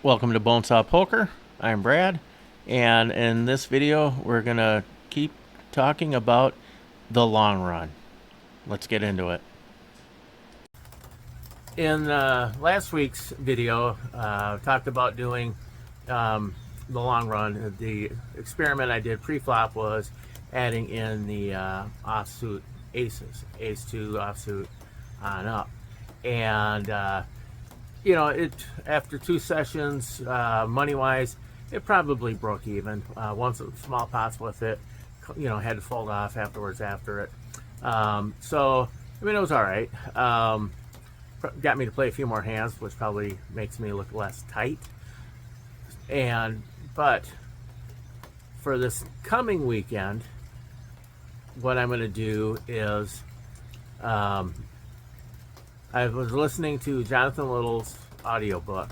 Welcome to Bonesaw Poker. I'm Brad, and in this video, we're gonna keep talking about the long run. Let's get into it. In last week's video, talked about doing the long run. The experiment I did pre-flop was adding in the offsuit aces, ace two offsuit on up, and you know, it after two sessions, money wise, it probably broke even. Once small pots with it, you know, had to fold off afterwards after it. So I mean, it was all right. Got me to play a few more hands, which probably makes me look less tight. But for this coming weekend, what I'm going to do is I was listening to Jonathan Little's audiobook,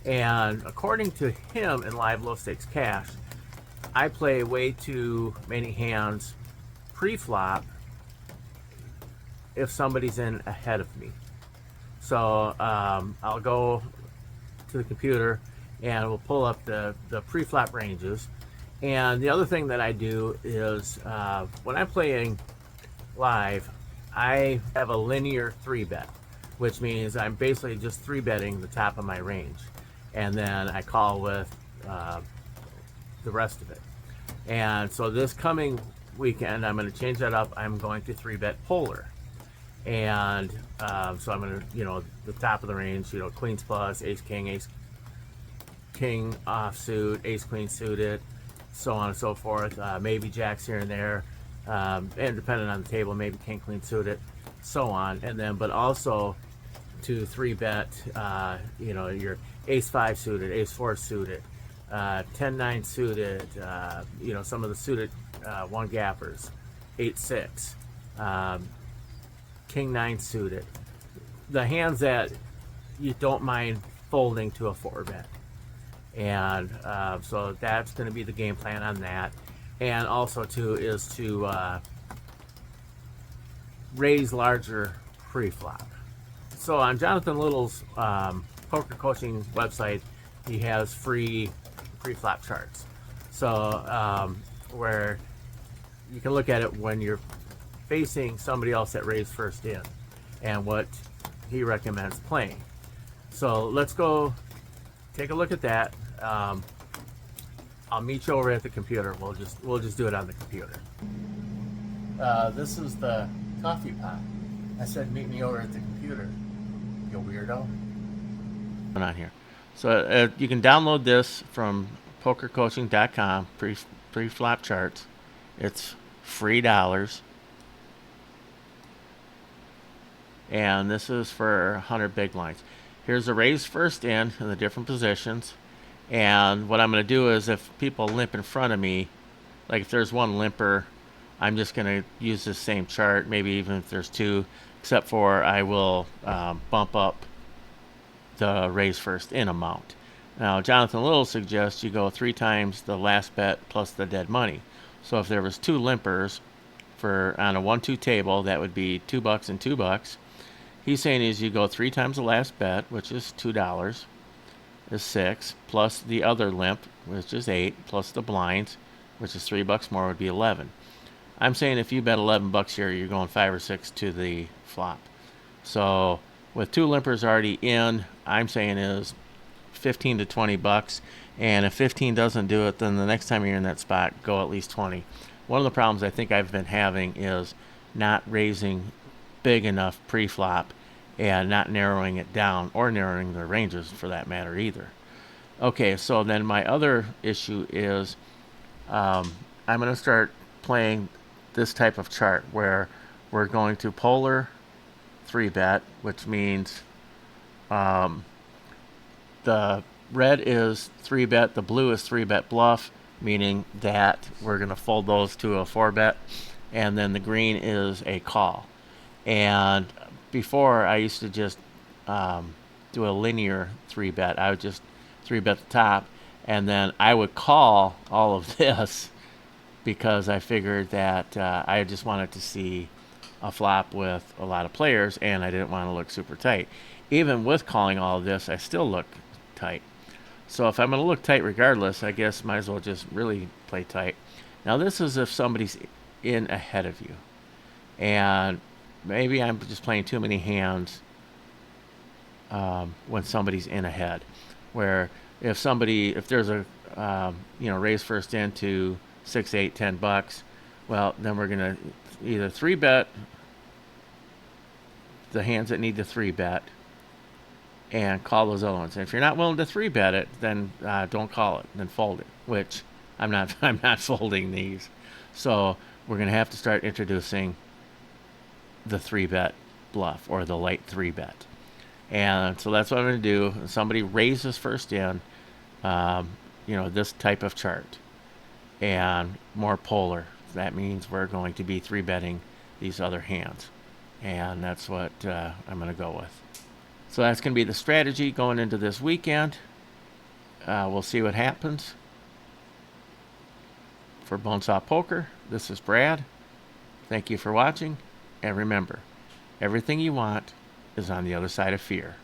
and according to him in Live Low Stakes Cash, I play way too many hands pre-flop if somebody's in ahead of me. So I'll go to the computer and we'll pull up the pre-flop ranges. And the other thing that I do is when I'm playing live, I have a linear 3-bet, which means I'm basically just 3-betting the top of my range. And then I call with the rest of it. And so this coming weekend, I'm going to change that up. I'm going to 3-bet polar. And so I'm going to, you know, the top of the range, you know, queens plus, ace king offsuit, ace queen suited, so on and so forth. Maybe jacks here and there, and depending on the table, maybe king queen suited, so on. And then, but also to 3-bet, you know, your ace 5 suited, ace 4 suited, 10-9 suited, you know, some of the suited one gappers, 8-6. King 9 suited, the hands that you don't mind folding to a 4-bet. And so that's going to be the game plan on that. And also too is to raise larger pre-flop. So on Jonathan Little's poker coaching website, he has free pre-flop charts. So where you can look at it when you're facing somebody else that raised first in and what he recommends playing. So let's go take a look at that. I'll meet you over at the computer. We'll just do it on the computer. This is the coffee pot. I said meet me over at the computer, you weirdo. On here. So you can download this from pokercoaching.com, pre-flop charts. It's free dollars. And this is for 100 big blinds. Here's the raise first in the different positions. And what I'm going to do is if people limp in front of me, like if there's one limper, I'm just going to use the same chart, maybe even if there's two, except for I will bump up the raise first in amount. Now, Jonathan Little suggests you go 3 times the last bet plus the dead money. So if there was 2 limpers on a 1-2 table, that would be $2 and $2. He's saying is you go 3 times the last bet, which is $2, is 6, plus the other limp, which is 8, plus the blinds, which is $3 more, would be 11. I'm saying if you bet $11 here, you're going 5 or 6 to the flop. So with 2 limpers already in, I'm saying is 15 to $20. And if 15 doesn't do it, then the next time you're in that spot, go at least 20. One of the problems I think I've been having is not raising big enough pre-flop and not narrowing it down, or narrowing the ranges for that matter either. Okay, so then my other issue is I'm going to start playing this type of chart where we're going to polar 3-bet, which means the red is 3-bet, the blue is 3-bet bluff, meaning that we're going to fold those to a 4-bet, and then the green is a call. And before I used to just do a linear 3-bet. I would just 3-bet the top, and then I would call all of this because I figured that I just wanted to see a flop with a lot of players, and I didn't want to look super tight. Even with calling all of this, I still look tight. So if I'm going to look tight regardless, I guess might as well just really play tight. Now this is if somebody's in ahead of you. And maybe I'm just playing too many hands when somebody's in ahead. Where if there's a, raise first into 6, 8, $10, well, then we're going to either 3-bet the hands that need to 3-bet and call those other ones. And if you're not willing to 3-bet it, then don't call it, then fold it, which I'm not, I'm not folding these. So we're going to have to start introducing the 3-bet bluff or the light 3-bet. And so that's what I'm going to do. Somebody raises first in, this type of chart and more polar. That means we're going to be 3-betting these other hands. And that's what I'm going to go with. So that's going to be the strategy going into this weekend. We'll see what happens. For Bonesaw Poker, this is Brad. Thank you for watching. And remember, everything you want is on the other side of fear.